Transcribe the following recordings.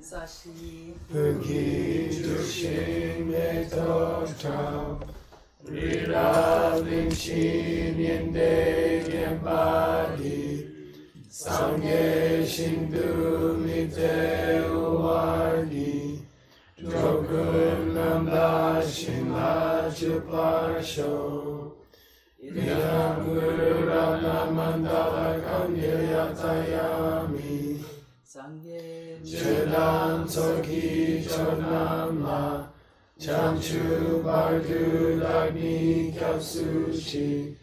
Sashi Puki Jushin Meto Trao Rira Vinchin Yende Gempadi Sangye Shindu Mite Uwardi Jogun Namba Shinla Chuparsho Idam Guru Rana Mandala Kanya Yatayami Sangye Chedam Soki Chonamla Chamchu Bardu Dagni Kapsuchi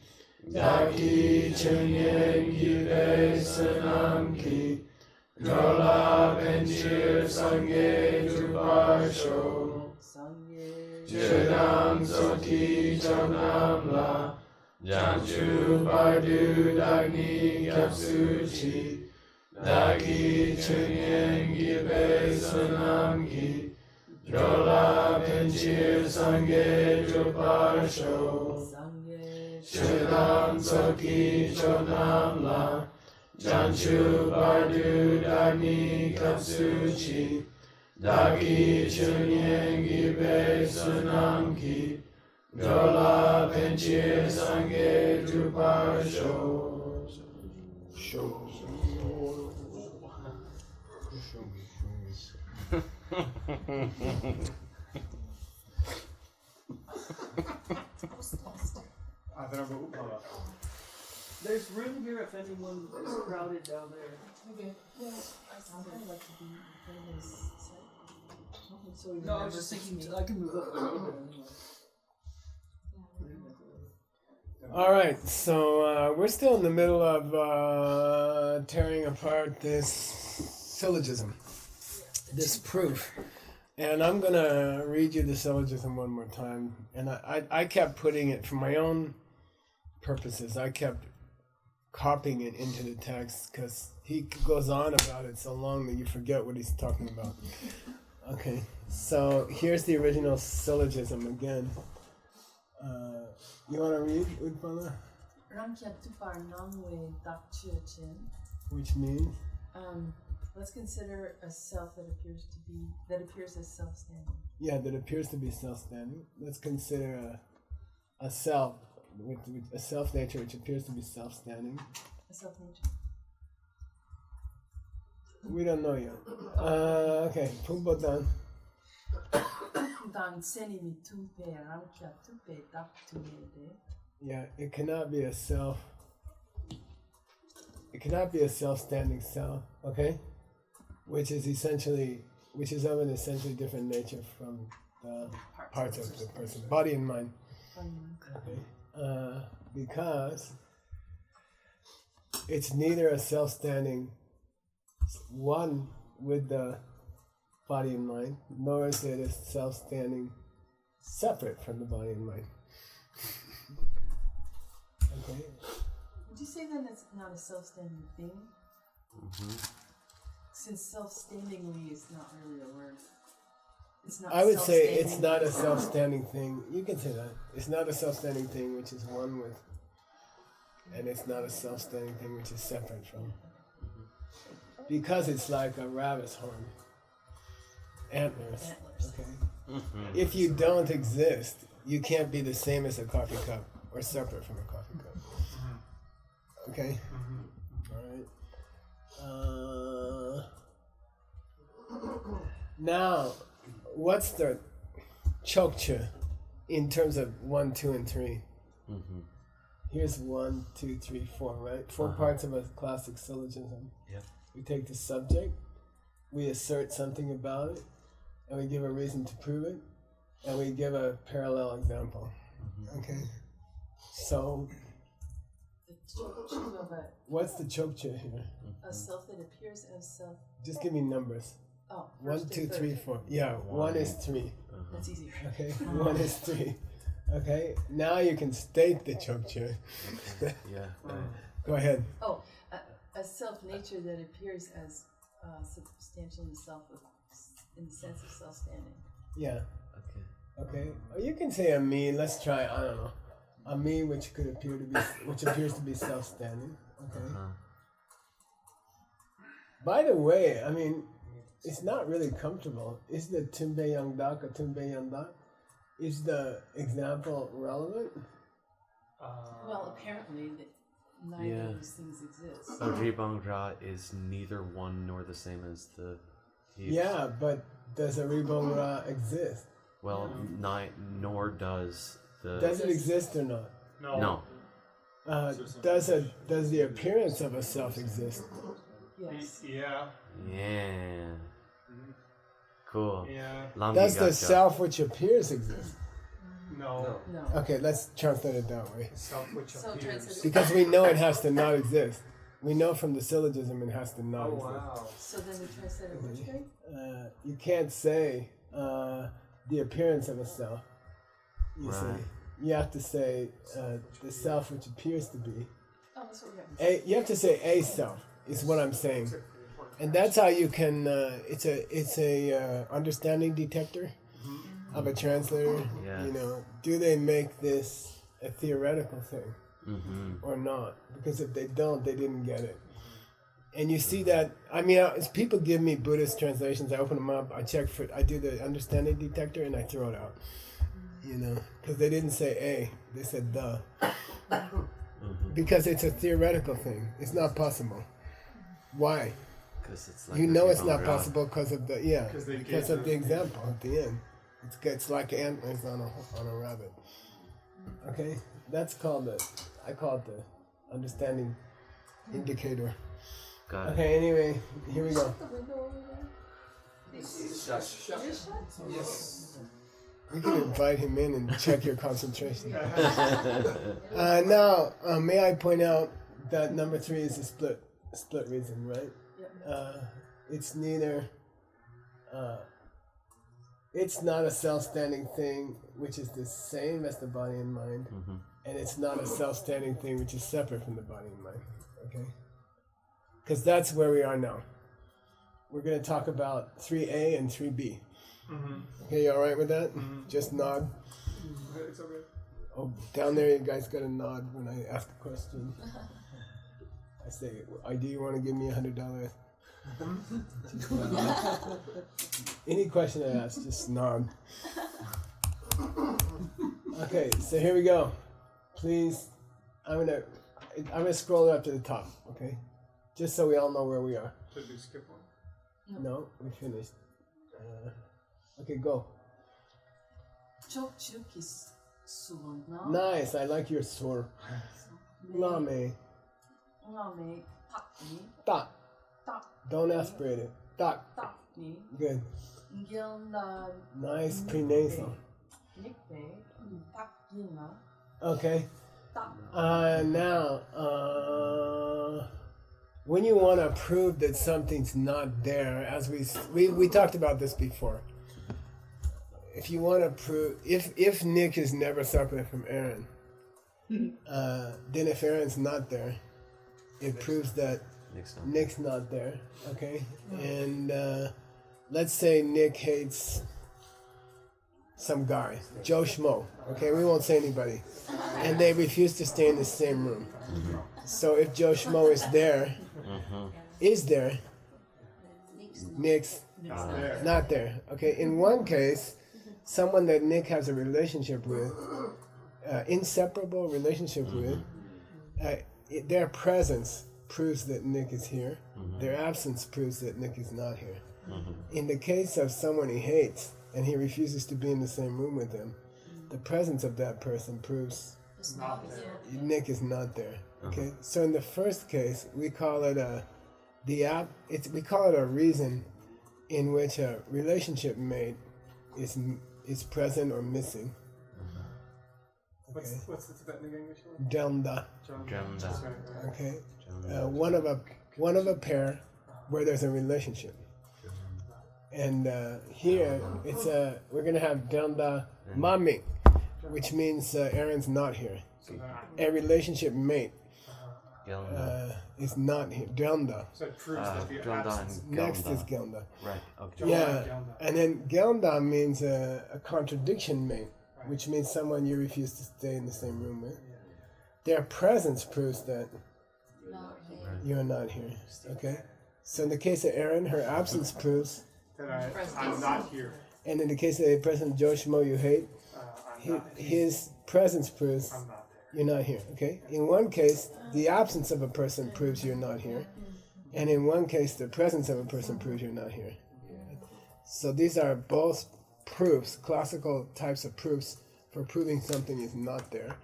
Daki Chunyen Gibe Sanamki Drola Benchir Sangye Juparsho Sangye Chedam Soki Chonamla Chamchu Bardu Dagni Kapsuchi Daki Chunyen Gibe Sanamki Drola Benchir Sangye Juparsho Shedam Soki Chonamla Janchu Bardu Dagni Kapsuchi Daki Chunyen Gibe Sanamki Drola Benchir Sangye Juparsho There's room here if anyone is crowded down there. Okay. Well, I'd like to be in front of this site. So No, I was just thinking I can move up a little bit anyway. All right, so we're still in the middle of tearing apart this syllogism, this proof. And I'm going to read you the syllogism one more time. And I kept putting it for my own purposes. I kept copying it into the text because he goes on about it so long that you forget what he's talking about. Okay, so here's the original syllogism again. You want to read, Udpala? Which means? Let's consider a self that appears as self-standing. Yeah, that appears to be self-standing. Let's consider a self with a self-nature which appears to be self-standing. A self-nature. We don't know yet. Okay, Pumbodan. Yeah, it cannot be a self. It cannot be a self-standing self, okay? Which is of an essentially different nature from the parts of the person, body and mind. Okay? Because it's neither a self-standing one with the body and mind, nor is it a self-standing separate from the body and mind. Okay? Would you say then it's not a self-standing thing? Mm-hmm. Since self-standingly is not really a word. It's not. I would say it's not a self-standing thing. You can say that. It's not a self-standing thing which is one with, and it's not a self-standing thing which is separate from. Because it's like a rabbit's horn. Antlers. Okay. Mm-hmm. If you don't exist, you can't be the same as a coffee cup or separate from a coffee cup. Okay? All right. Now, what's the chokcha in terms of 1, 2, and 3? Mm-hmm. Here's 1, 2, 3, 4, right? 4 parts of a classic syllogism. Yep. We take the subject, we assert something about it, and we give a reason to prove it, and we give a parallel example. Mm-hmm. Okay? So, what's the chokcha here? A self that appears as self. Just give me numbers. Oh, 1, 2, 3, 4. Yeah, 1 is 3. That's easier. Okay, 1 is 3. Okay, now you can state the chokcha. Yeah. Go ahead. Oh, a self-nature that appears as substantially self, in the sense of self-standing. Yeah. Okay. Okay. Or you can say a me. Let's try. I don't know. A me which appears to be self-standing. Okay. By the way, I mean, it's not really comfortable. Is the Tumbe Yang Dak or Tumbe Yang Dak? Is the example relevant? Well, apparently, neither of these things exist. A Ribang Ra is neither one nor the same as the heaps. Yeah, but does a Ribong Ra exist? Well, nor does the... Does it exist or not? No. Does the appearance of a self exist? Yes. Yeah. Yeah. Cool. Yeah. Does the Gotcha. self which appears exist? No. No. Okay, let's translate it that way. Self which So appears. translate- Because we know it has to not exist. We know from the syllogism it has to not Oh exist. wow. So then we translate it which way? You can't say the appearance of a self. You Right. see, you have to say the self which appears to be. Oh, that's what we have. You have to say a self. Is what I'm saying, and that's how you can. It's a understanding detector of a translator. Yes. You know, do they make this a theoretical thing Mm-hmm. or not? Because if they don't, they didn't get it. And you see that. I mean, as people give me Buddhist translations, I open them up. I do the understanding detector, and I throw it out. You know, because they didn't say a, they said the. Because it's a theoretical thing. It's not possible. Why? Because it's like You the know it's Ribang not Ra. possible because of the because of the example at the end. It's like antlers on a rabbit. Okay, that's called I call it the understanding indicator. Got it. Okay, anyway, here we go. Shut the window over there. Yes. We can invite him in and check your concentration. Now, may I point out that number 3 is a split reason, right? Yep. It's neither. It's not a self-standing thing, which is the same as the body and mind, and it's not a self-standing thing, which is separate from the body and mind. Okay, because that's where we are now. We're going to talk about 3A and 3B. Okay, you all right with that? Just nod. It's okay. Oh, down there, you guys got to nod when I ask a question. I say, do you want to give me $100? Any question I ask, just nod. Okay, so here we go. Please, I'm gonna scroll it up to the top. Okay, just so we all know where we are. Did we skip one? No, we finished. Okay, go. 촉축이 수원나. Nice. I like your sword. Lame. ngame 탁니. Tak. 딱. Don't aspirate it. Tak. 탁니. Good. ngilna. Nice prenasal. 닉베. 탁기나. Okay. 딱. Now, when you want to prove that something's not there, as we talked about this before. If you want to prove, if Nick is never separate from Aaron, then if Aaron's not there, it proves that Nick's not there. Okay, and let's say Nick hates some guy, Joe Schmo. Okay, we won't say anybody, and they refuse to stay in the same room. So if Joe Schmo is there, Nick's not there. Okay, in one case, someone that Nick has a relationship with, inseparable relationship with, their presence proves that Nick is here. Their absence proves that Nick is not here. In the case of someone he hates and he refuses to be in the same room with him, the presence of that person proves Nick is not there. Okay, so in the first case, we call it we call it a reason in which a relationship mate is present or missing. Okay. What's the Tibetan English word? Jamda. Jamda. Okay. One of a pair where there's a relationship. And here we're gonna have Jamda Mami, which means Aaron's not here. A relationship mate is not here. Jamda. So it proves that the Jamda absence. and Next Gelda. is Gelda. Right. Okay. Yeah, Gelda. and then Gelda means a contradiction mate, which means someone you refuse to stay in the same room with. Their presence proves that you're not here. Okay? So in the case of Aaron, her absence proves Then Presence. I'm not here. And in the case of a person Joe Schmo you hate, I'm not here. his presence proves I'm not there. you're not here. Okay. In one case, the absence of a person proves you're not here, and in one case, the presence of a person proves you're not here. So these are both proofs, classical types of proofs for proving something is not there.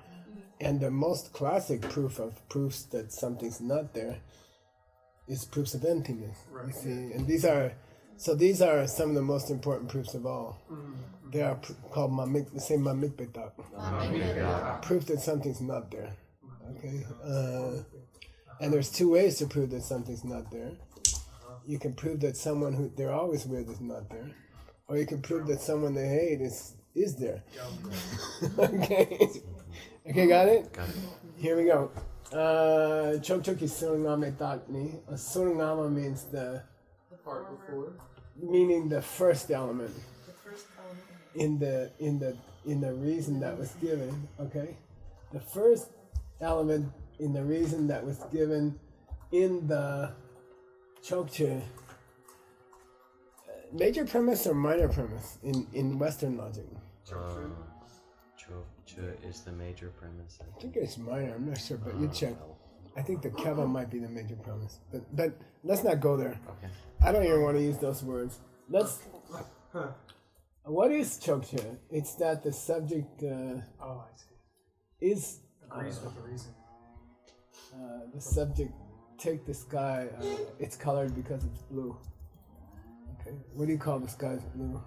And the most classic proof of proofs that something's not there is proofs of emptiness. You see, and these are some of the most important proofs of all. They are called mamikbetak, proof that something's not there. Okay, and there's two ways to prove that something's not there. You can prove that someone who they're always with is not there, or you can prove that someone they hate is there. Okay. Okay, got it? Got it. Here we go. Chokchoki surungame takni. Surungama means Part before. meaning the first element The first element. in the reason that was given. Okay, the first element in the reason that was given in the Chokche. Major premise or minor premise in Western logic? Cho is the major premise. I think it's minor. I'm not sure, but you check. I think the keva might be the major premise, but let's not go there. Okay. I don't even want to use those words. Let's. What is chokche? It's that the subject Oh, I see. is Agrees with the reason. the subject. Take the sky. It's colored because it's blue. Okay. What do you call the sky's blue?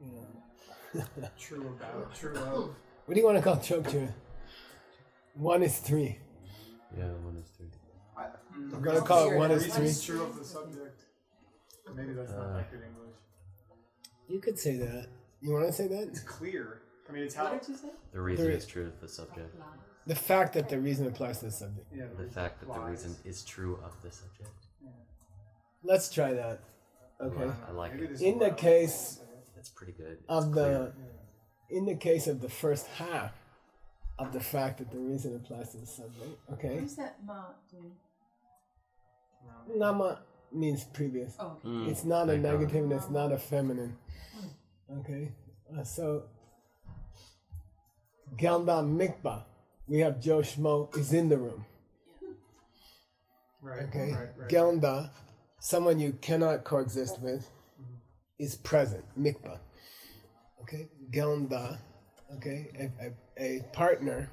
Yeah. True about. True of. What do you want to call chokche? 1 is 3. Yeah, 1 is 3. I'm gonna call it 1 is 3. Reason's true of the subject. Maybe that's not that good English. You could say that. You want to say It's that? clear. I mean, it's What how. did you say? The reason There- is true of the subject. The fact that the reason applies to the subject. Yeah. The fact that the lies. reason is true of the subject. Let's try that. Okay. I like Maybe it. this In is the loud. case It's pretty good. of the, in the case of the first half of the fact that the reason applies to the subject. What Okay. does that ma do? Nama means previous. Oh, okay. Mm, It's not a thank God. negative and it's not a feminine. Okay. So Gelda Mikba, we have Joe Schmo is in the room. Right. Okay. Right. Gelda, someone you cannot coexist with, is present. Mikba. Okay. Gelda, okay, a partner,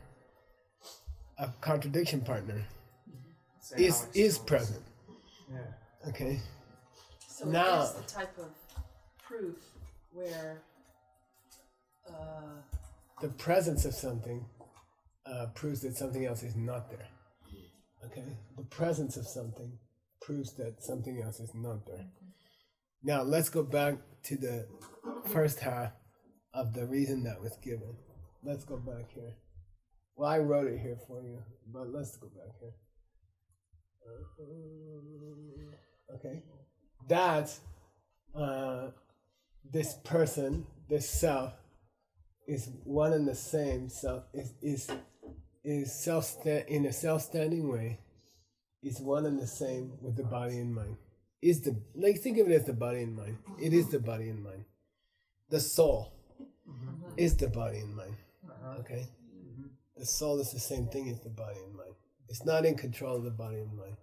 a contradiction partner, Say how is it's true. present. Yeah. Okay. So Now- that's the type of proof where The presence of something proves that something else is not there. Okay? The presence of something proves that something else is not there. Now, let's go back to the first half of the reason that was given. Let's go back here. Well, I wrote it here for you, but let's go back here. Okay. That this person, this self, is one and the same self, is self in a self-standing way, is one and the same with the body and mind. Is the, like, think of it as the body and mind. It is the body and mind. The soul is the body and mind. Okay? The soul is the same thing as the body and mind. It's not in control of the body and mind.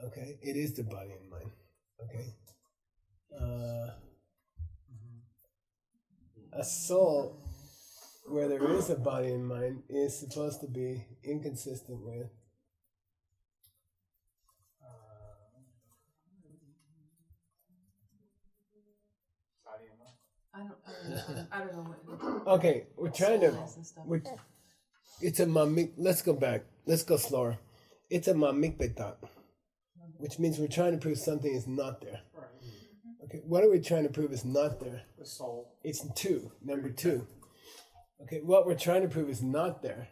Okay? It is the body and mind. Okay? A soul where there is a body and mind is supposed to be inconsistent with I don't know what okay, we're trying to soul is and stuff. it's a mamik. Let's go back. Let's go slower. It's a mamikbetak, which means we're trying to prove something is not there. Right. Okay, what are we trying to prove is not there? The soul. It's 2, number 2. Okay, what we're trying to prove is not there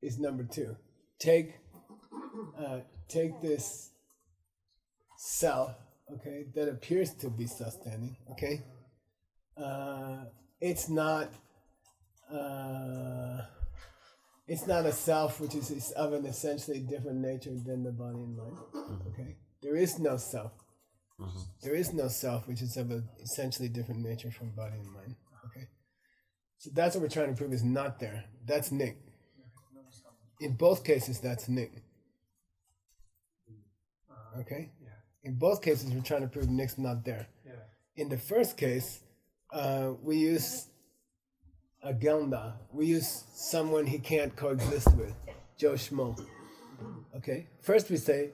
is number 2. Take this self, okay, that appears to be self-standing, okay? It's not a self which is of an essentially different nature than the body and mind. Okay, there is no self There is no self, which is of an essentially different nature from body and mind. Okay, so that's what we're trying to prove is not there. That's Nick. In both cases, that's Nick. Okay. Yeah. In both cases, we're trying to prove Nick's not there. Yeah. In the first case, we use a Gelda. We use someone he can't coexist with, Joe Schmo. Okay. First, we say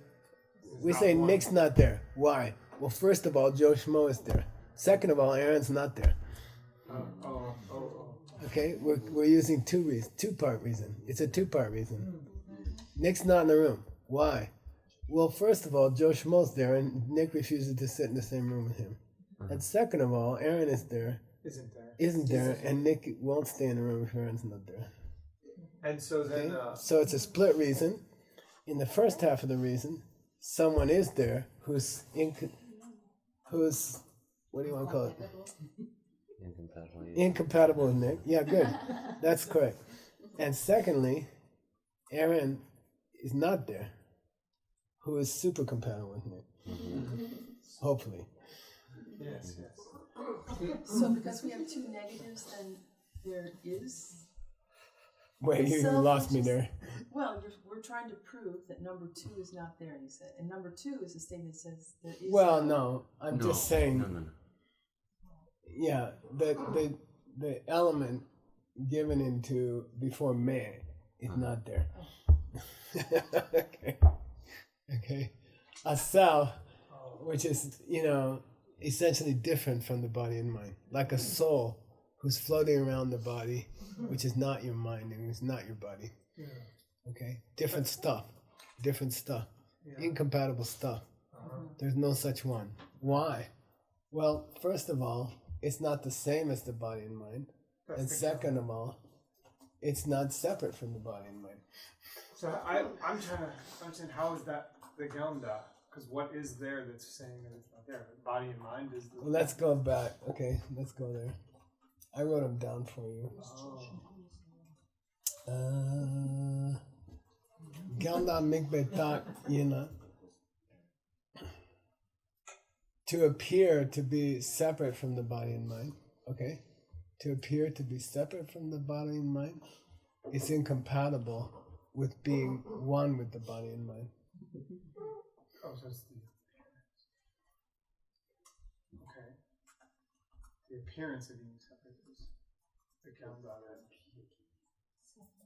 Nick's not there. Why? Well, first of all, Joe Schmo is there. Second of all, Aaron's not there. Okay, we're using two-part reason. It's a two-part reason. Nick's not in the room. Why? Well, first of all, Joe Schmo's there, and Nick refuses to sit in the same room with him. And second of all, Aaron is there. Isn't there, and Nick won't stay in the room if Aaron's not there. And so then, So it's a split reason. In the first half of the reason, someone is there who's what do you want to call it? Incompatible with Nick. Yeah, good. That's correct. And secondly, Aaron is not there, who is super compatible with Nick. Hopefully. yes. So because we have two negatives, then there is. Wait, you Self, lost which me is- there. Well, we're trying to prove that number two is not there, you said, and number two is a statement that says there is. Well, no, I'm No, just saying. No. Yeah, the element given into before may is not there. Okay. A self, which is, essentially different from the body and mind. Like a soul who's floating around the body, which is not your mind and is not your body. Okay? Different stuff. Incompatible stuff. There's no such one. Why? Well, first of all, it's not the same as the body and mind. And second of all, it's not separate from the body and mind. So I'm trying to understand how is that the Gelda? Because what is there that's saying that it's not there? Body and mind is the. Well, let's go back. Okay, let's go there. I wrote them down for you. Gelda mikbetak yina. To appear to be separate from the body and mind. Okay? To appear to be separate from the body and mind is incompatible with being one with the body and mind. Oh, so it's the okay. The appearance of being separate is the Gelda then.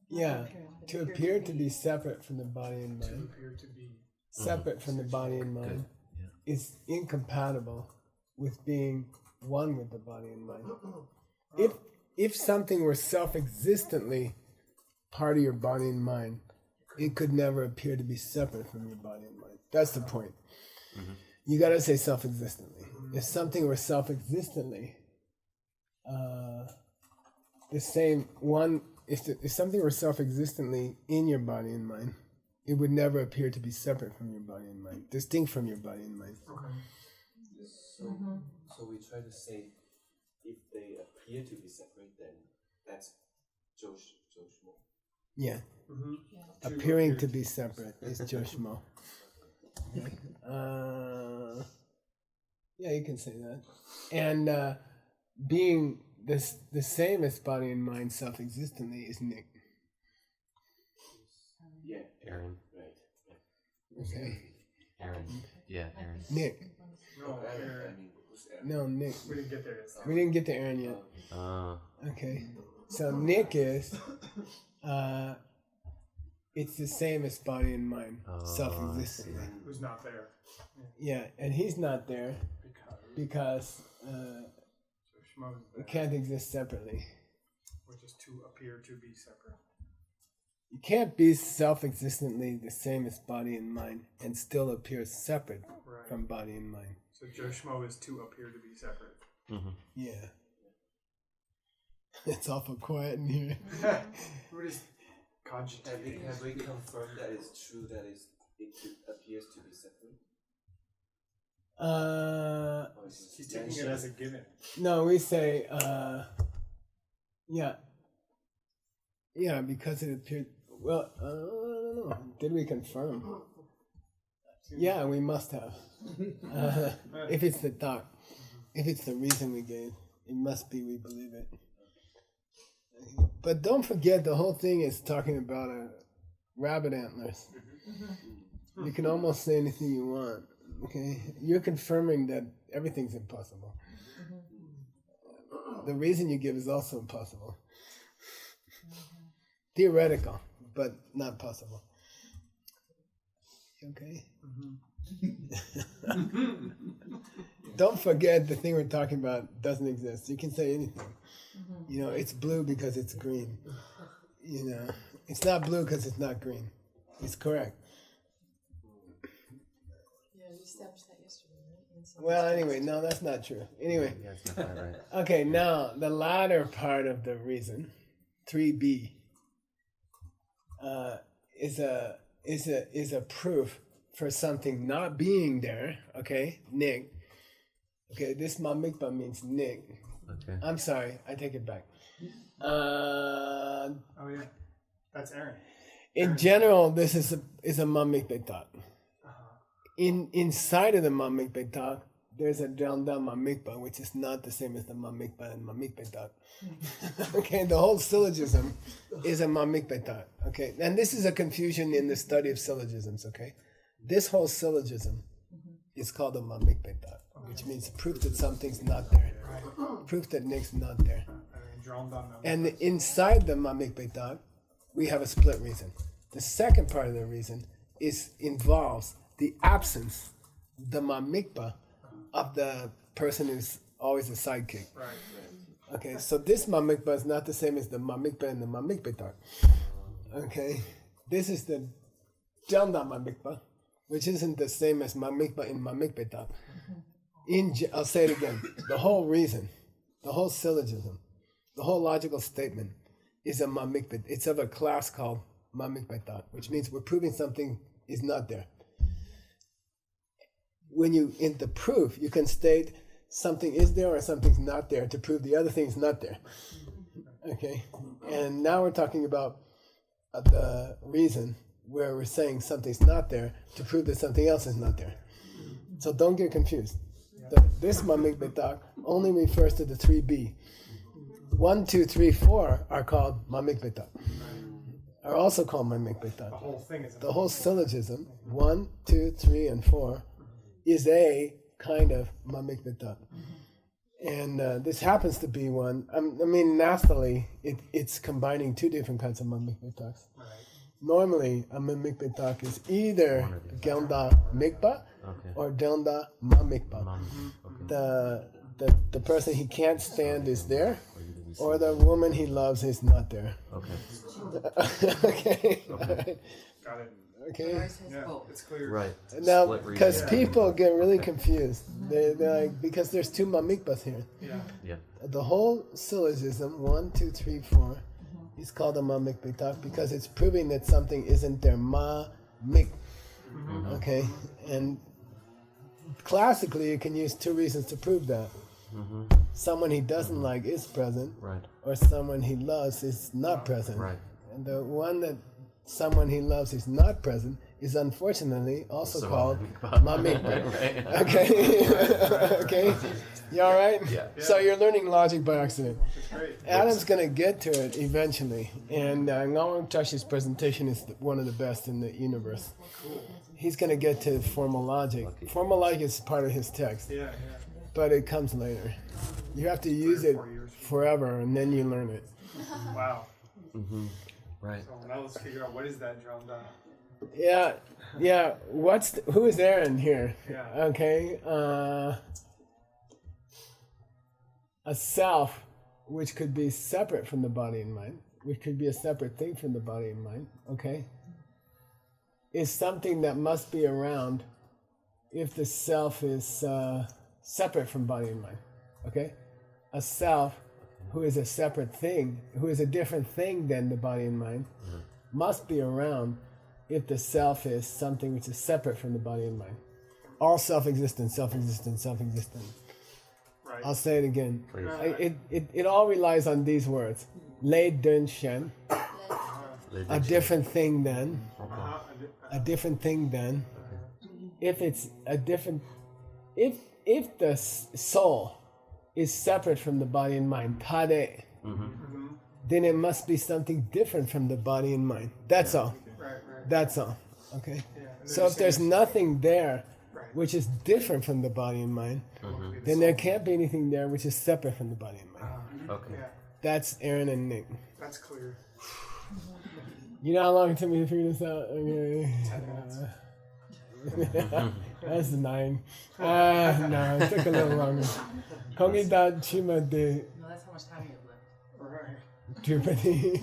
Yeah, to appear to be separate from the body and To mind, appear to be. separate from the body and mind, is incompatible with being one with the body and mind. If something were self-existently part of your body and mind, it could never appear to be separate from your body and mind. That's the point. You got to say self-existently. If something were self-existently the same one, if something were self-existently in your body and mind, it would never appear to be separate from your body and mind, distinct from your body and mind. Okay. So we try to say if they appear to be separate, then that's Joshua. Yeah. Mm-hmm. Appearing to be separate is Joshmo. Yeah, you can say that. And being the same as body and mind self-existently is Nick. Yeah, Aaron. right. Okay. Aaron. Yeah, Aaron. Nick. No, Aaron. Who's Aaron? No, Nick. We didn't get there yet. We didn't get to Aaron yet. Okay. So Nick is it's the same as body and mind, self-existently. Who's not there? Yeah, and he's not there because Schmo's there, it can't exist separately. which is to appear to be separate. You can't be self-existently the same as body and mind and still appear separate Right. from body and mind. So Joe Schmo is to appear to be separate. Yeah. It's awful quiet in here. We're just cogitating. Have we confirmed that it's true that it appears to be separate? Or is it He's taking it as a given. No, we say, yeah, because it appeared. Well, I don't know. Did we confirm? Yeah, we must have. If it's the thought, if it's the reason we gave, it must be we believe it. But don't forget, the whole thing is talking about rabbit antlers. You can almost say anything you want. Okay, you're confirming that everything's impossible. The reason you give is also impossible. Theoretical, but not possible. Okay? Don't forget the thing we're talking about doesn't exist. You can say anything. You know, it's blue because it's green. You know, it's not blue because it's not green. It's correct. Yeah, we established that yesterday, right? Well, anyway, no, that's not true. Anyway, Yeah, it's not quite right. okay, now the latter part of the reason, 3b, is a proof for something not being there. Okay, Nick. Okay, this mamikpa means Nick. Okay. I'm sorry, I take it back. Oh yeah, that's Aaron. In general, this is a mamikpa thought. Inside of the mamikpa thought, there's a Janda mamikpa, which is not the same as the mamikpa and mamikpa thought. Okay, the whole syllogism is a mamikpa thought. Okay, and this is a confusion in the study of syllogisms. Okay, this whole syllogism is called a mamikpa thought, which means proof that something's not there, proof that Nick's not there. And inside the mamikpa thought, we have a split reason. The second part of the reason involves the absence, the mamikpa, of the person who's always a sidekick. Right. Okay, so this mamikpa is not the same as the mamikpa and the mamikpa thought. Okay, this is the Janda mamikpa, which isn't the same as mamikpa in mamikpa thought. I'll say it again. The whole reason, the whole syllogism, the whole logical statement is a mamikpa. It's of a class called mamikpa thought, which means we're proving something is not there. When you, in the proof, you can state something is there or something's not there to prove the other thing's not there. Okay? And now we're talking about the reason where we're saying something's not there to prove that something else is not there. So don't get confused. This mamikpa thought only refers to the 3b. 1, 2, 3, 4 are called mamikpa thought. Are also called mamikpa thought. The whole thing is. The whole syllogism, 1, 2, 3, and 4, is a kind of mamikpa thought. And this happens to be one. I mean, nastily, it's combining two different kinds of mamikpa thoughts. Right. Normally, a mamikpa thought is either Gelda mikpa or Gelda mamikpa. The person he can't stand is there, or the woman he loves is not there. Okay. Okay. Right. Got it. Okay. Ours has Yeah, both. it's clear. Right. Now, Split because reason. people get really confused, they're like, because there's two mamikpas here. Yeah. Yeah. The whole syllogism, 1, 2, 3, 4, is called a mamikpa thought because it's proving that something isn't there. Ma-mik. Okay? And classically, you can use two reasons to prove that. Someone he doesn't like is present, Right. or someone he loves is not present. Right. And the one that someone he loves is not present is unfortunately also called mamikpa. Right. Okay? Okay? You all right? Yeah. So you're learning logic by accident. It's great. Adam's going to get to it eventually. And Ngawang Tashi's presentation is one of the best in the universe. He's going to get to formal logic. Formal logic is part of his text, Yeah, but it comes later. You have to use it 4 years. forever, and then you learn it. Wow. Right. So now let's figure out what is that drowned out. Yeah. Who is Aaron here? Yeah. Okay. A self, which could be separate from the body and mind, which could be a separate thing from the body and mind, okay, is something that must be around if the self is separate from body and mind, okay? A self who is a separate thing, who is a different thing than the body and mind, must be around if the self is something which is separate from the body and mind. All self-existent, self-existent, self-existent. Right. I'll say it again. Please. It all relies on these words. Lei dun shen, a different thing than, a different thing than, if it's a different, if the soul is separate from the body and mind, tade, then it must be something different from the body and mind. That's all. Right. That's all. Okay. Yeah. And So if there's nothing there which is different from the body and mind, then there can't be anything there which is separate from the body and mind. Okay. Yeah, That's Aaron and Nick. that's clear. You know how long it took me to figure this out? Okay. 10 minutes. That's 9. No, it took a little longer. Kongi da chima de No, that's how much time you have left. Right. Drupadi.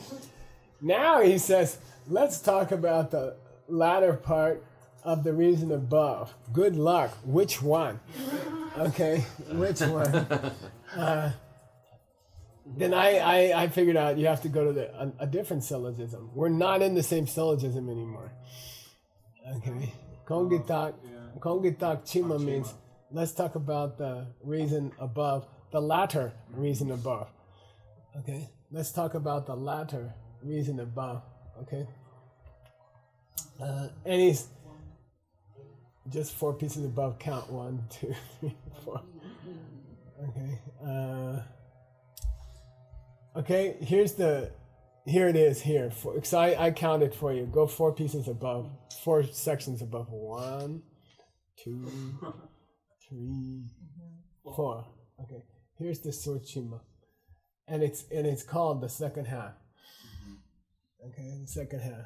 Now he says, let's talk about the latter part of the reason above. Good luck. Which one? Okay, which one? Then I figured out you have to go to a different syllogism. We're not in the same syllogism anymore. Okay. Kongitak chima means let's talk about the reason above, the latter reason above. Okay. Let's talk about the latter reason above. Okay. And he's just 4 pieces above. Count 1, 2, 3, 4. Okay. Okay. Here it is. Here. So I counted for you. Go 4 pieces above. 4 sections above. 1, 2, 3, 4. Okay. Here's the Sochima. And it's called the second half. Okay, the second half.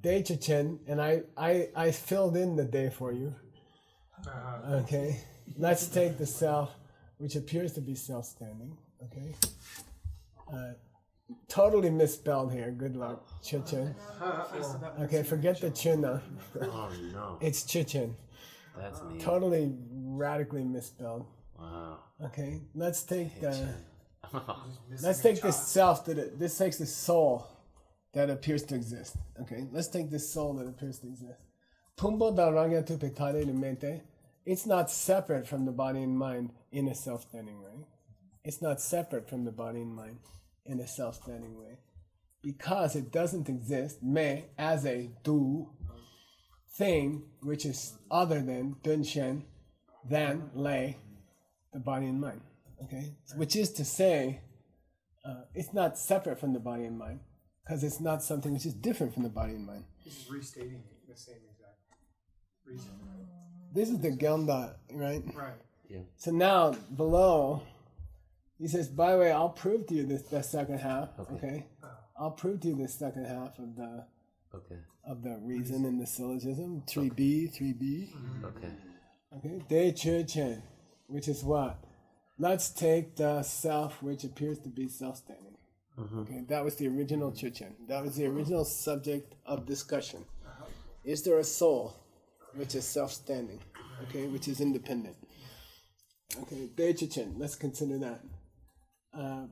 Day Chichen, and I filled in the day for you. Okay. Let's take the self, which appears to be self-standing. Okay. Totally misspelled here. Good luck. Chichen. Okay, forget the chuna. Oh no. It's Chichen. That's me. Totally radically misspelled. Wow. Okay. Let's take the Missing let's a take this chop. self this takes the soul that appears to exist. Okay, let's take this soul that appears to exist. Pumbo daranga tu petare de mente. It's not separate from the body and mind in a self-standing way. It's not separate from the body and mind in a self-standing way. Because it doesn't exist, me, as a du thing, which is other than dunshen, than lei, the body and mind. Okay, which is to say, it's not separate from the body and mind, because it's not something which is different from the body and mind. He's just restating the same exact reason. This is the Ganda, right? Right. Yeah. So now below, he says, by the way, I'll prove to you the second half. Okay, I'll prove to you the second half of the reason in the syllogism. 3b. Okay. Okay, De Che Chen, which is what? Let's take the self which appears to be self-standing. Okay, that was the original Chichen. That was the original subject of discussion. Is there a soul which is self-standing? Okay, which is independent. Okay, De Chichen, let's consider that.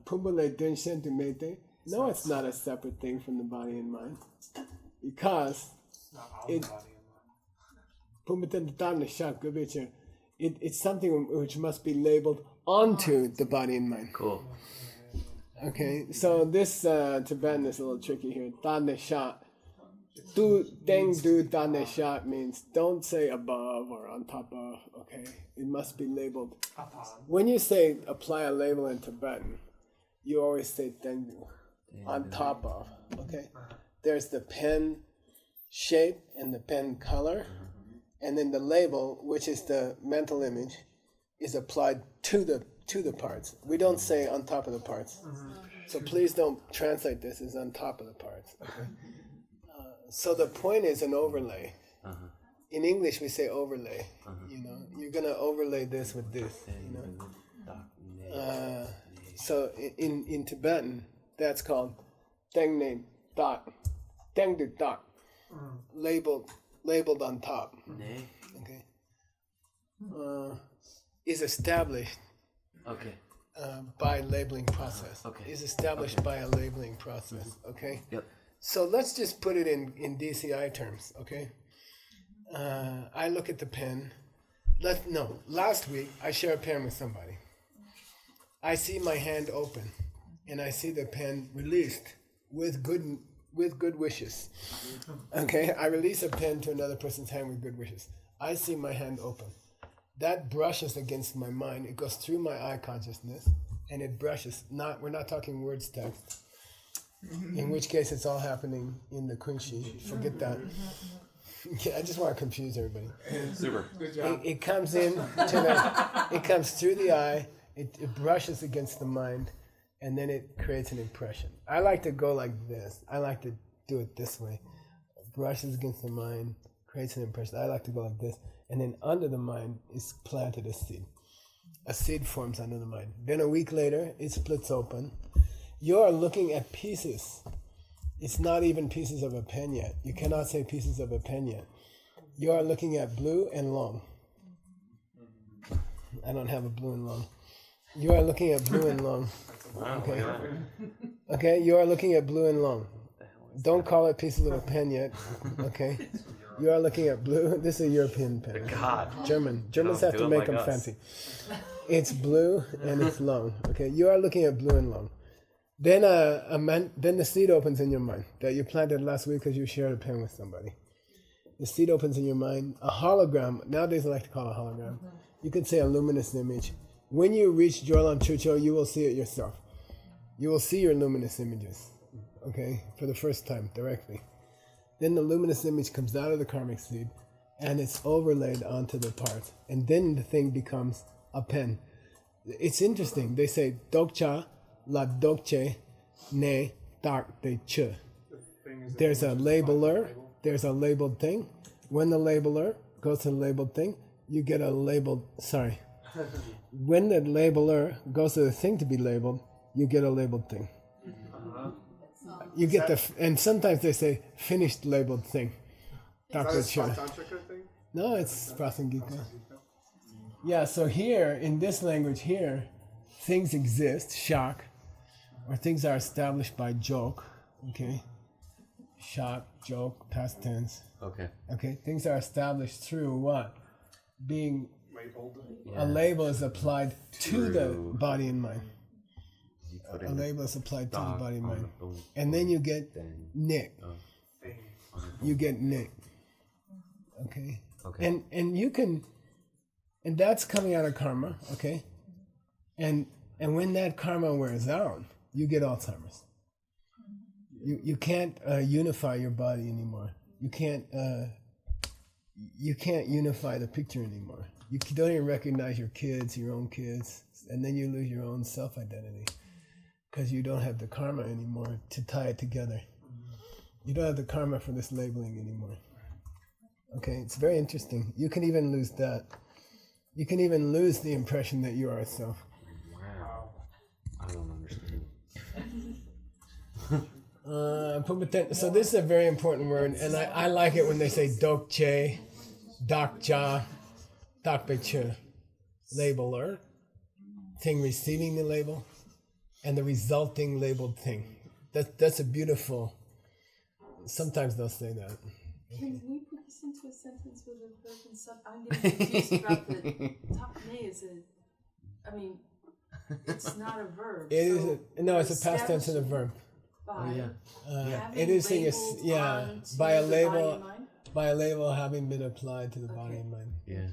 Pumbale Denshen to Mete. No, it's not a separate thing from the body and mind. Because It's not all the body and mind. it's something which must be labeled onto the body and mind. Cool. Okay, so this Tibetan is a little tricky here. Tane sha. Du deng du tane sha means don't say above or on top of. Okay, it must be labeled. When you say apply a label in Tibetan, you always say deng du, on top of. Okay, there's the pen shape and the pen color, and then the label, which is the mental image, is applied to the parts. We don't say on top of the parts. So please don't translate this as on top of the parts. Okay? So the point is an overlay. In English we say overlay. You know, you're gonna overlay this with this. You know. So in Tibetan, that's called tengne dot, tengdu dot, labeled on top. Okay. Is established. Okay. By labeling process. Okay. Is established by a labeling process. Okay. Yep. So let's just put it in DCI terms. Okay. I look at the pen. Last week I share a pen with somebody. I see my hand open, and I see the pen released with good wishes. Okay. I release a pen to another person's hand with good wishes. I see my hand open. That brushes against my mind. It goes through my eye consciousness, and it brushes. We're not talking words text. In which case, it's all happening in the kunshi. Forget that. I just want to confuse everybody. Super. Good job. It comes in to it comes through the eye. It brushes against the mind, and then it creates an impression. I like to go like this. I like to do it this way. Brushes against the mind, creates an impression. I like to go like this. And then under the mind is planted a seed. A seed forms under the mind. Then a week later, it splits open. You are looking at pieces. It's not even pieces of a pen yet. You cannot say pieces of a pen yet. You are looking at blue and long. I don't have a blue and long. You are looking at blue and long. Wow. Okay. Look at that. Okay, you are looking at blue and long. Don't call it pieces of a pen yet. Okay. You are looking at blue. This is a European pen. God. German. Germans have do to it make like them us. fancy. It's blue and it's long. Okay, you are looking at blue and long. Then then the seed opens in your mind that you planted last week because you shared a pen with somebody. The seed opens in your mind. A hologram. Nowadays I like to call it a hologram. You could say a luminous image. When you reach Jolam Chucho, you will see it yourself. You will see your luminous images. Okay, for the first time directly. Then the luminous image comes out of the karmic seed and it's overlaid onto the parts. And then the thing becomes a pen. It's interesting. They say dokcha la dokche ne dak de che. There's a labeler. There's a labeled thing. When the labeler goes to the labeled thing, you get a labeled, sorry. When the labeler goes to the thing to be labeled, you get a labeled thing. You get and sometimes they say finished labeled thing. Dr. Is that a Cho. Tantrika thing? No, it's Prasangika. Yeah, so here, in this language here, things exist, shak, or things are established by joke, okay? Shak, joke, past tense. Okay. Okay, things are established through what? Being, Labeled. a label is applied to the True. body and mind. You put A in label is applied to the dog body and on mind. the boom, And then you get thing. nick. Thing. You get nick. Okay? Okay. And you can, and that's coming out of karma, okay? And when that karma wears out, you get Alzheimer's. You can't unify your body anymore. You can't unify the picture anymore. You don't even recognize your kids, your own kids, and then you lose your own self-identity because you don't have the karma anymore to tie it together. You don't have the karma for this labeling anymore. Okay, it's very interesting. You can even lose that. You can even lose the impression that you are a self. Wow. I don't understand. So this is a very important word, and I like it when they say dokche, dakcha, dakbeche, labeler, thing receiving the label, and the resulting labeled thing. That's a beautiful. Sometimes they'll say that. Can we put this into a sentence with a verb and sub? I'm getting confused about the takne is I mean, it's not a verb. It is. so No, it's a past tense and a verb. by having It is labeled onto by a the body label. and mind? By a label having been applied to the body Okay. and mind. Yeah.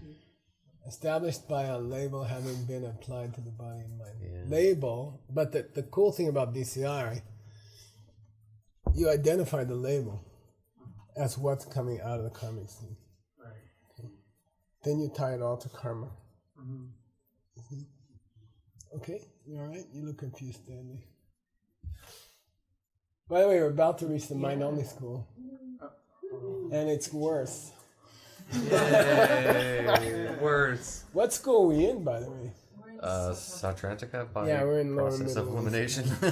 Established by a label having been applied to the body and mind. Yeah. Label, but the cool thing about DCI, you identify the label as what's coming out of the karmic seed. Right. Then you tie it all to karma. Mm-hmm. Okay, you all right? You look confused, Stanley. By the way, we're about to reach the mind-only school. And it's worse. Yay. Words. What school are we in, by the way? We're in Sautrantika by Yeah, we're in lower process of middle. elimination. Oh,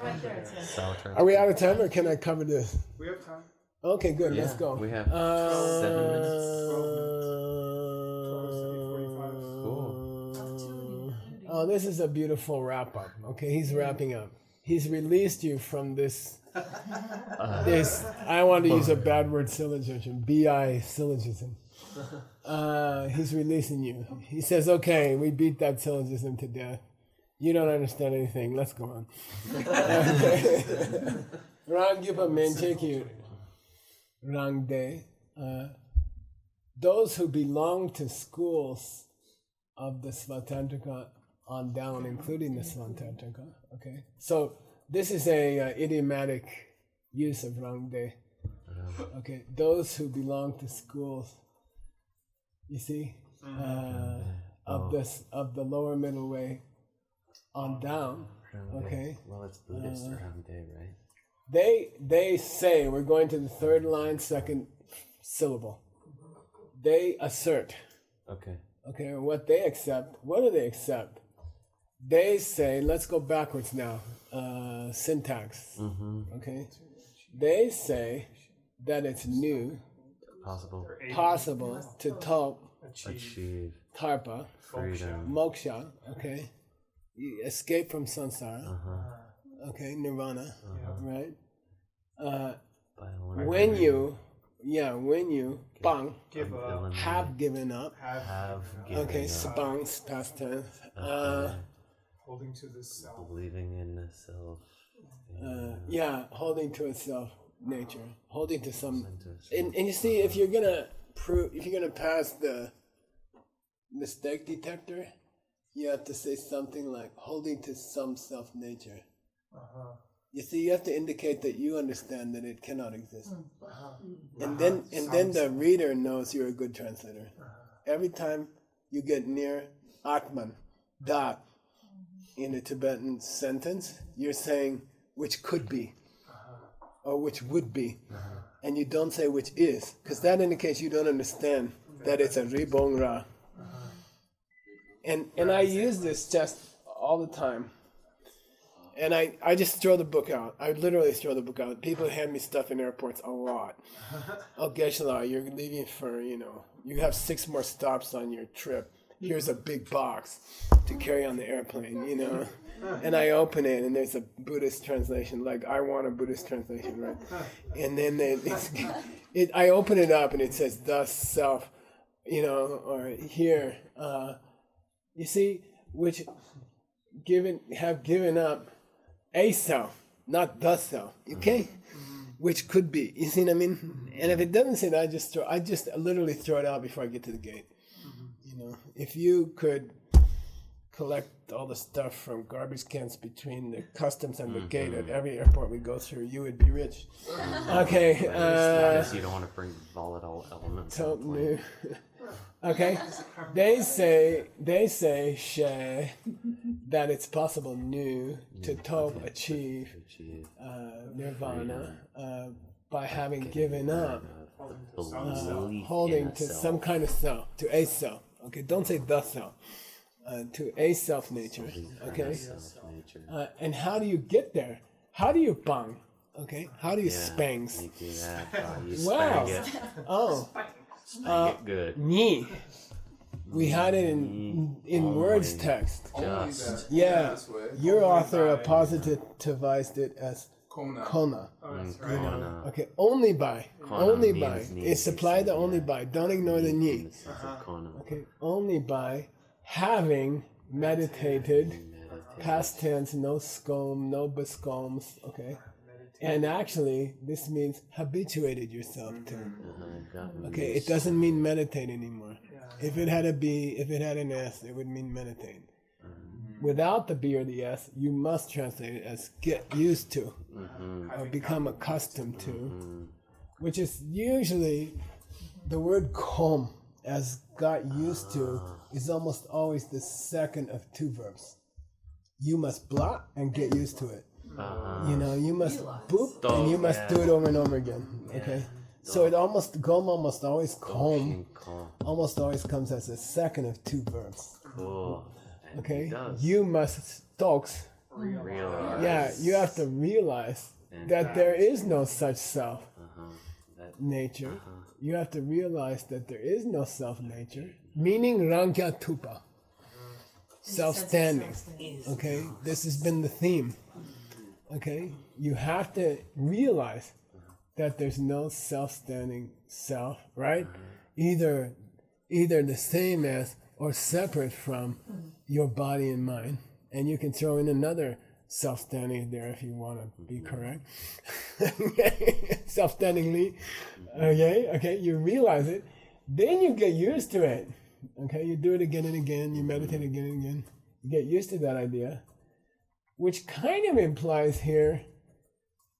right there it says. Sautrantika. Are we out of time, or can I cover this? We have time. Okay, good. Yeah, Let's go. we have 7 minutes. Oh, this is a beautiful wrap up. Okay, he's wrapping up. He's released you from this. This I want to use a bad word syllogism. BI syllogism. He's releasing you. He says, "Okay, we beat that syllogism to death. You don't understand anything. Let's go on." Rang yupa menchekyu. Rang de those who belong to schools of the Svatantrika on down, including the Svatantrika. Okay, so this is a idiomatic use of Rangde. Okay, those who belong to schools, you see, of the lower middle way on down. Okay. Well, it's Buddhist Ramde, right? They say, we're going to the third line, second syllable. They assert. Okay. Okay, what they accept. What do they accept? They say, let's go backwards now. Syntax. Okay. They say that it's new, possible to Achieve tarpa, freedom. moksha. Okay. You escape from samsara. Okay, nirvana. Right. When you bang, Give up. have given up. Have given Okay, up. sabang's past tense. Holding to the self. Believing in the self. Holding to itself nature, holding to some. And you see, if you're gonna pass the mistake detector, you have to say something like holding to some self nature. You see, you have to indicate that you understand that it cannot exist. And then the reader knows you're a good translator. Every time you get near Atman, Da, in a Tibetan sentence, you're saying which could be, or which would be. And you don't say which is, because that indicates you don't understand that it's a Ribong Ra. And I use this just all the time. And I just throw the book out. I literally throw the book out. People hand me stuff in airports a lot. Oh, Geshe-la, you're leaving for, you have 6 more stops on your trip. Here's a big box to carry on the airplane, And I open it, and there's a Buddhist translation, like, I want a Buddhist translation, right? And then I open it up, and it says, thus self, or here, you see, which have given up a self, not the self, okay? Which could be, you see what I mean? And if it doesn't say that, I just literally throw it out before I get to the gate. If you could collect all the stuff from garbage cans between the customs and the gate at every airport we go through, you would be rich. Okay. You don't want to bring volatile elements. Totally. Okay. They say she, that it's possible to achieve nirvana by having given up holding to some kind of self, to a self. Okay, don't say the self. To a self nature. Okay. And how do you get there? How do you bang? Okay. How do you spangs? You do that. You Wow. spank it. Oh. Spank it good. Ni. We had it in words text. Just. Yeah. Your author positivized it as kona. Okay, only by. Only by. It's supply the only by. Don't ignore the ni. Okay, only by having meditated, past tense, no scom, no bescoms, okay? And actually, this means habituated yourself to. Okay, it doesn't mean meditate anymore. If it had an S, it would mean meditate. Without the B or the S, you must translate it as get used to, or become accustomed to, which is usually the word kom, as got used to, is almost always the second of 2 verbs. You must blot and get used to it. You must boop and you must do it over and over again. Okay? So it gom almost always kom almost always comes as the second of 2 verbs. Cool. Okay? You must stokes. Realize. Yeah, you have to realize that there is no such self nature. You have to realize that there is no self nature, meaning rangya tupa, self-standing. Okay, this has been the theme. Okay, you have to realize that there's no self-standing self, right? Either the same as or separate from your body and mind, and you can throw in another self-standing there if you want to be correct. Self-standingly, okay, you realize it, Then you get used to it. Okay, you do it again and again, you meditate again and again. You get used to that idea, which kind of implies here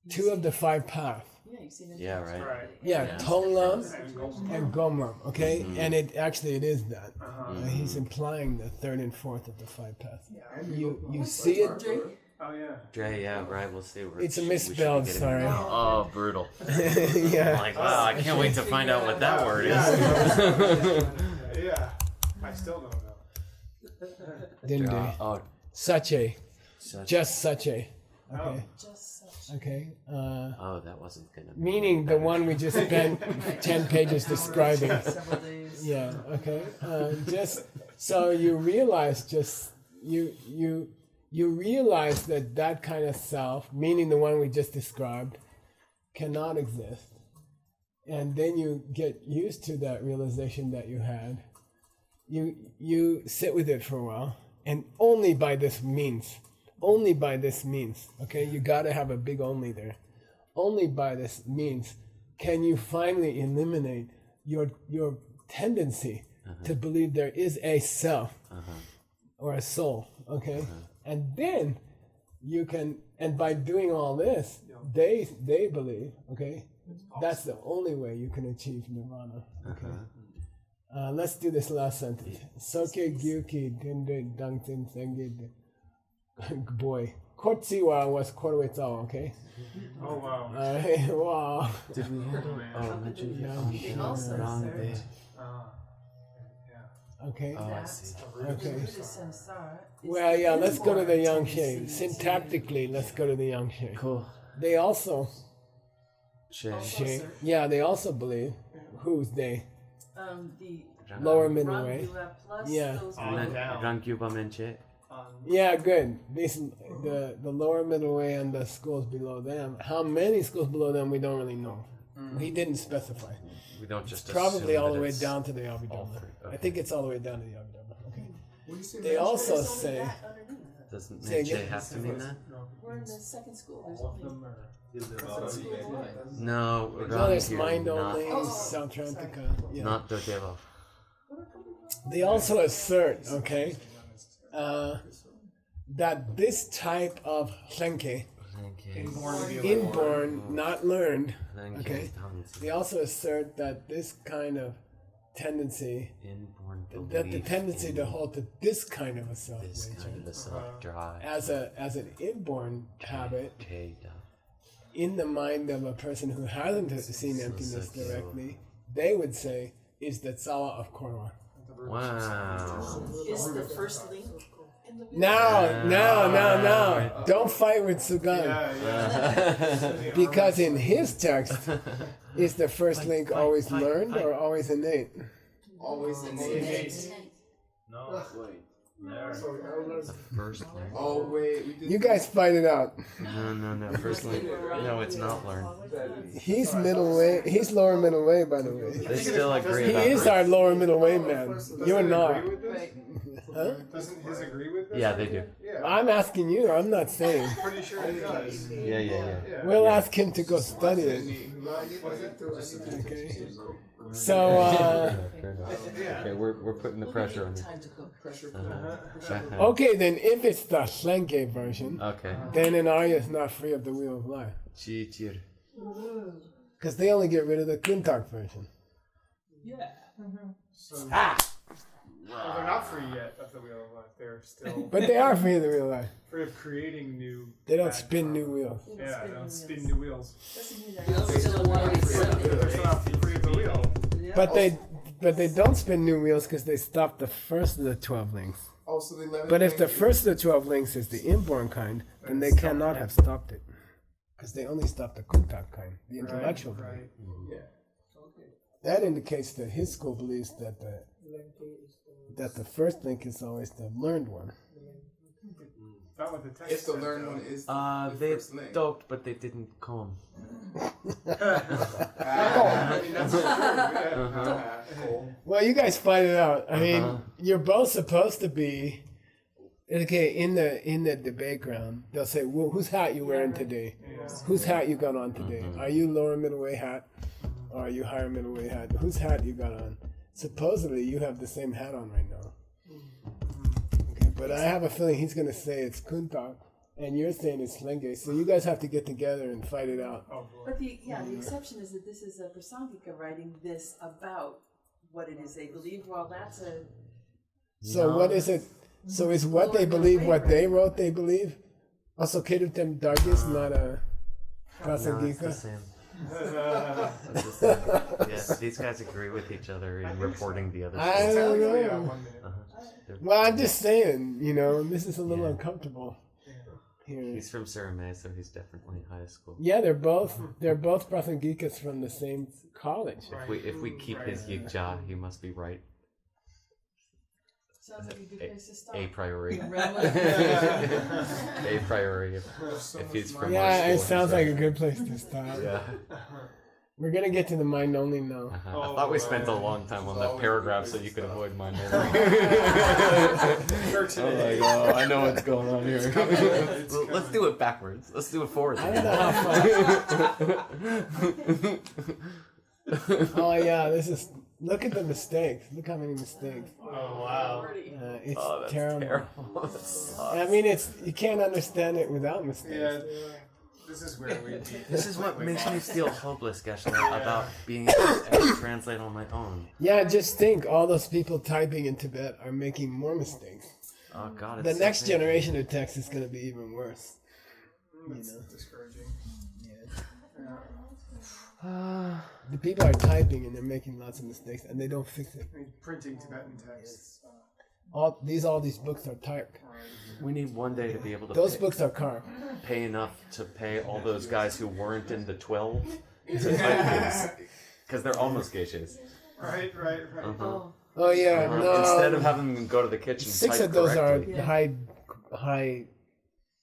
2 of the 5 paths. Yeah, you've seen it. Yeah, right. Right. Yeah, Tonglam And Gomram. and Gomram, okay? Mhm. And it is that. Uh-huh. He's implying the 3rd and 4th of the 5 paths. Yeah. You see it? Drake? Oh yeah. Dre, yeah, right. We'll see. It's a we should be misspelled, getting- sorry. Oh, brutal. Yeah. Like, wow, I can't wait to find out what that word is. Yeah. I still don't know. Dinde. Oh, Sache. such. Just Sache. Oh. Okay. Just such. Okay. Oh, that wasn't gonna. be Meaning the one we just spent 10 pages describing. Several days. Yeah. Okay. Just so you realize, you realize that kind of self, meaning the one we just described, cannot exist, and then you get used to that realization that you had. You sit with it for a while, and only by this means, okay, you got to have a big only there. Only by this means can you finally eliminate your tendency to believe there is a self or a soul, okay? And then you can, and by doing all this, they believe, okay, that's the only way you can achieve nirvana. Okay. Let's do this last sentence. Soke gyuki dinde dangtin sengid. Boy, kotsiwa was korwetsao, okay? Oh wow. Wow. Did we handle? Oh, mention They also wrong assert bit. Yeah. Okay. Oh, I that see. Okay. Buddha samsara is Well, yeah, let's go to the inborn Yangshe. tendency to- Syntactically, let's go to the Yangshe. Cool. They also, Che. yeah, they also believe. Who's they? The Lower middle way. Rangula plus Yeah. those Rangyuba menche. Yeah, good. The lower middle way and the schools below them. How many schools below them, we don't really know. He didn't specify. We don't just Probably assume all that the way it's down to the all Abhidharma. three. I Okay. think it's all the way down to the Abhidharma. Okay. What do you say? They man? also There's only say, that underneath. Doesn't Say menche again? have to mean that? We're in the second school. There's All of only them are. No. no, there's Rangyu, mind not- only, Oh, Sautrantika. Yeah. Not the devil. They also assert, okay, that this type of Senke, inborn, not learned, okay, they also assert that this kind of tendency, Inborn that the belief tendency in to hold to this kind of a self this kind of a self-drive. as an inborn habit Jada. in the mind of a person who hasn't seen emptiness directly, they would say is the Tsawa of Korwa. Wow. is the first link in the No. Don't fight with Sugan. Yeah. Because in his text, is the first link always learned or always innate? Always innate. No, Wait. The first link. Oh wait, we did. You guys fight it out. No. First link. No, it's not learned. He's middle way. He's lower middle way, by the way. They still agree He about is our lower middle way man. You're not. Huh? Doesn't his agree with this? Yeah, they do. Yeah. I'm asking you. I'm not saying. Pretty sure he does. Yeah. We'll ask him to go study it. Okay. So, Okay, we're putting the pressure on you. time to cook. okay, then if it's the Slenke version, Okay. then an Arya is not free of the wheel of life. Chichir. Because they only get rid of the Kuntak version. Yeah. So, well, they're not free yet of the wheel of life. They're still But they are free of the wheel of life. free of creating new. They don't bad spin karma. new wheels. Yeah, they don't spin new wheels. Doesn't mean they're not still alive. They're still not free of the wheel. But they don't spin new wheels because they stop the first of the 12 links. Also, the 11. But if the first of the 12 links is the inborn kind, then they cannot have stopped it. Because they only stopped the Kuntak kind, the intellectual kind. Right. Yeah. That indicates that his school believes that the first link is always the learned one. Not what the text If the said, learned though. one is the They first link. stoked, but they didn't come. I mean, that's true. Yeah. Cool. Well, you guys fight it out. I mean, Uh-huh. you're both supposed to be. Okay, in the debate ground, they'll say, "Well, whose hat you wearing today? Whose hat you got on today? Are you lower middle way hat, or are you higher middle way hat? Whose hat you got on?" supposedly you have the same hat on right now. Okay, but I have a feeling he's going to say it's Kunta, and you're saying it's Lenge. So you guys have to get together and fight it out. Oh boy. But the exception is that this is a Prasangika writing this about what it is they believe. Well, that's a So what is it? So is what they believe what they wrote they believe? Also, Kedutem Dargis, not a No, it's the Prasangika? same. It's the same. Yeah, these guys agree with each other in reporting the other I stories. don't Yeah, know. 1 minute. Well, I'm just saying, this is a little Yeah. uncomfortable here. He's from Suriname, so he's definitely high school. Yeah, they're both Prasangikas from the same college. If we keep his Yigja, he must be right. sounds like a good place to stop. A priori. Realm of- A priori. If he's from our Yeah, school, it sounds he's like a right. good place to stop. Yeah. We're gonna get to the mind only now. I thought we spent a long time on that paragraph so you could avoid mine. Oh my god, I know what's going on here. Let's do it backwards. Let's do it forward. I don't know how far. Oh yeah, look at the mistakes. Look how many mistakes. Oh wow. It's Oh, that's terrible. terrible. That sucks. I mean, you can't understand it without mistakes. Yeah. This is where we. This is what makes me feel hopeless, Geshe, about being able to translate on my own. Yeah, just think, all those people typing in Tibet are making more mistakes. Oh god, it's The so next painful. generation of text is going to be even worse. That's discouraging. The people are typing and they're making lots of mistakes and they don't fix it. I mean, printing Tibetan texts. All these books are typed. We need one day to be able to Those books are carved. pay enough to pay all those guys who weren't in the 12 to type these. Because they're almost geishas. Right. Oh, Oh yeah, no. Instead of having them go to the kitchen, 6 type of those correctly. are high.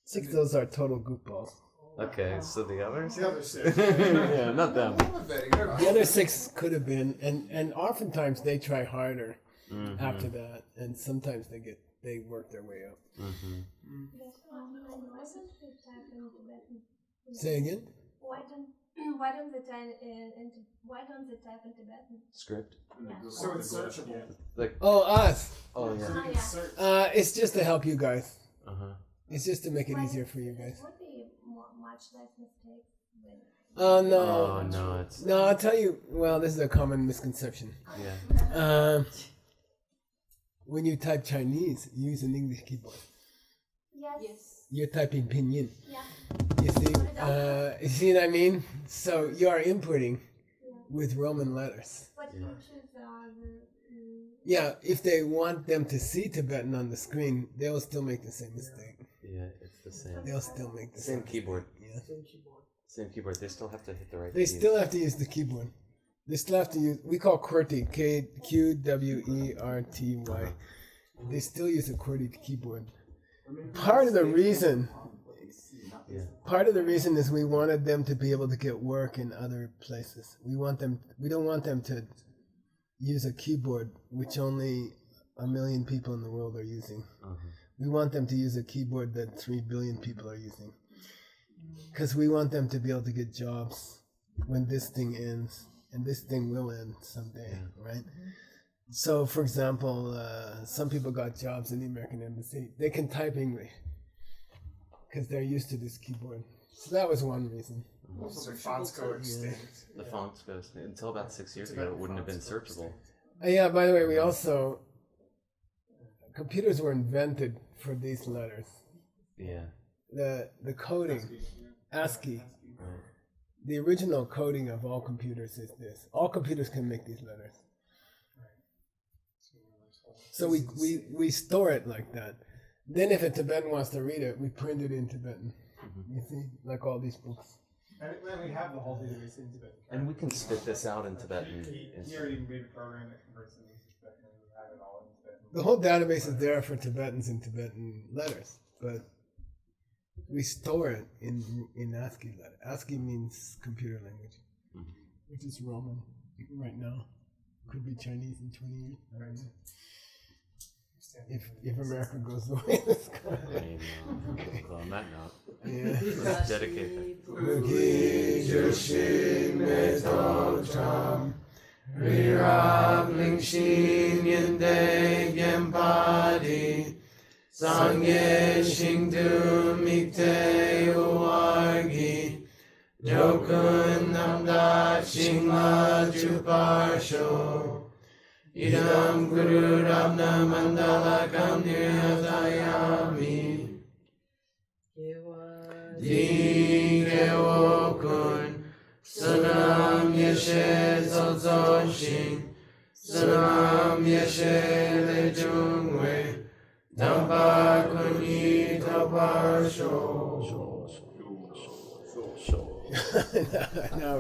6 of those are total goofballs. Okay, so the others? The other six. Yeah, not them. The other 6 could have been, and oftentimes they try harder after that, and sometimes they work their way up. Mm-hmm. Say again. Why don't they type in Tibetan? Script? So it's searchable. Oh, us. Oh, yeah. Oh, yeah. It's just to help you guys. Uh-huh. It's just to make it easier for you guys. Would be much less mistakes than Oh no. Oh, no, it's... No, I'll tell you. Well, this is a common misconception. Yeah. When you type Chinese, you use an English keyboard. yes. You're typing pinyin. Yeah. You see what I mean? So you are inputting with Roman letters. But you choose Yeah, if they want them to see Tibetan on the screen, they will still make the same mistake. Yeah, it's the same. They'll still make the Same keyboard. Yeah. Same keyboard. They still have to hit the right They keys. still have to use the keyboard. They still have to use. We call QWERTY, QWERTY. They still use a QWERTY keyboard. Part of the reason is we wanted them to be able to get work in other places. We don't want them to use a keyboard which only 1 million people in the world are using. We want them to use a keyboard that 3 billion people are using. Because we want them to be able to get jobs when this thing ends. And this thing will end someday, right? So, for example, some people got jobs in the American Embassy. They can type English because they're used to this keyboard. So that was one reason. Also, fonts go extinct. The fonts goes until about 6 years ago. It wouldn't have been searchable. Yeah, by the way, we also... Computers were invented for these letters. Yeah. The coding, ASCII. Right. The original coding of all computers is this. All computers can make these letters. So we store it like that. Then if a Tibetan wants to read it, we print it in Tibetan. You see? Like all these books. And we have the whole database in Tibetan. And we can spit this out in Tibetan. He already made a program that converts it into Tibetan, and we have it all in Tibetan. The whole database is there for Tibetans and Tibetan letters, but we store it in ASCII letter. ASCII means computer language, which is Roman right now. Could be Chinese in 20 years. Right. If America goes the way it's going. Okay. Well, on that note, Yeah. let's dedicate that. Rirab Lingshin Yende Gempadi Sangye Shingdu Mikte Uargi Jokun Namda Shingla Chuparsho Idam Guru Rabna Mandala Kam Niryatayami Digewokun Sanam Yeshe Zozoshin Sanam Yeshe Lejungwe Dampa Kuni Taparsho Now,